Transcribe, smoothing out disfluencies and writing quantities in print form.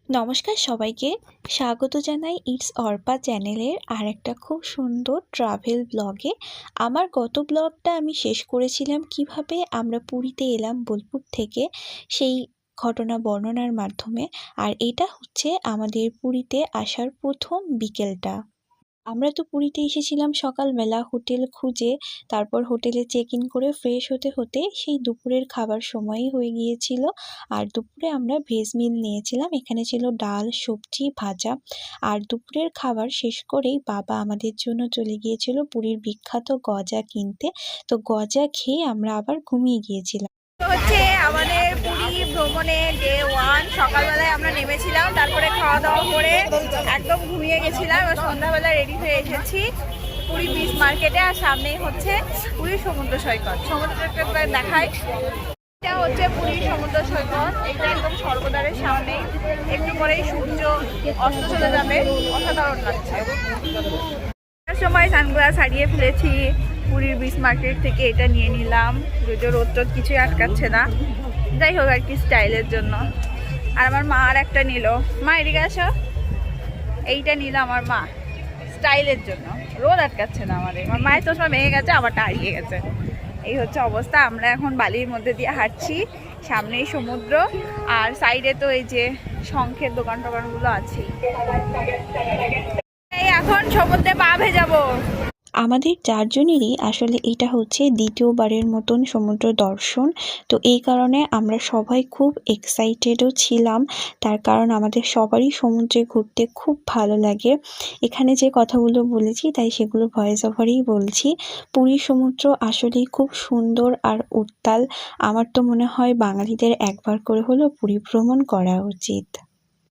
নমস্কার সবাইকে, স্বাগত জানাই ইটস অর্পা চ্যানেলের আরেকটা খুব সুন্দর ট্রাভেল ব্লগে। আমার গত ব্লগটা আমি শেষ করেছিলাম কিভাবে আমরা পুরীতে এলাম বোলপুর থেকে, সেই ঘটনা বর্ণনার মাধ্যমে। আর এটা হচ্ছে আমাদের পুরীতে আসার প্রথম বিকেলটা। আমরা তো পুরীতে এসেছিলাম সকালবেলা হোটেল খুঁজে, তারপর হোটেলে চেক ইন করে ফ্রেশ হতে হতে সেই দুপুরের খাবার সময়ই হয়ে গিয়েছিল। আর দুপুরে আমরা ভেজ মিল নিয়েছিলাম, এখানে ছিল ডাল, সবজি, ভাজা। আর দুপুরের খাবার শেষ করেই বাবা আমাদের জন্য চলে গিয়েছিল পুরীর বিখ্যাত গজা কিনতে। তো গজা খেয়ে আমরা আবার ঘুমিয়ে গিয়েছিলাম। হচ্ছে আমাদের পুরী ভ্রমণে ডে 1। সকালবেলায় আমরা নেমেছিলাম, তারপরে খাওয়া দাওয়া করে একদম ঘুমিয়ে গেছিলাম। এবার সন্ধ্যাবেলা রেডি হয়ে এসেছি পুরী বিচ মার্কেটে। আর সামনেই হচ্ছে পুরীর সমুদ্র সৈকত। সমুদ্র সৈকত দেখায়, এটা হচ্ছে পুরীর সমুদ্র সৈকত। এটা একদম স্বর্গদ্বারের সামনে, একটু পরেই সূর্য অস্ত চলে যাবে, অসাধারণ লাগছে। সময় সানগ্লাস হারিয়ে ফেলেছি, পুরীর বিচ মার্কেট থেকে এটা নিয়ে নিলাম। যদিও রোদ টোদ কিছুই আটকাচ্ছে না, যাই হোক আর কি স্টাইলের জন্য। আর আমার মা আর একটা নিল। মা এদিকে আসো, এইটা নিল আমার মা স্টাইলের জন্য, রোদ আটকাচ্ছে না আমাদের। আমার মায়ের চশমা ভেঙে গেছে, আবারটা হারিয়ে গেছে। এই হচ্ছে অবস্থা। আমরা এখন বালির মধ্যে দিয়ে হাঁটছি, সামনেই সমুদ্র আর সাইডে তো এই যে শঙ্খের দোকান টোকানগুলো আছে। এখন সমুদ্রে পা ভেজাবো। আমাদের চারজনেরই আসলে এটা হচ্ছে দ্বিতীয়বারের মতন সমুদ্র দর্শন। তো এই কারণে আমরা সবাই খুব এক্সাইটেডও ছিলাম, তার কারণ আমাদের সবারই সমুদ্রে ঘুরতে খুব ভালো লাগে। এখানে যে কথাগুলো বলেছি তাই সেগুলো ভয়েস ওভারেই বলছি। পুরীর সমুদ্র আসলেই খুব সুন্দর আর উত্তাল। আমার তো মনে হয় বাঙালিদের একবার করে হলেও পুরী ভ্রমণ করা উচিত।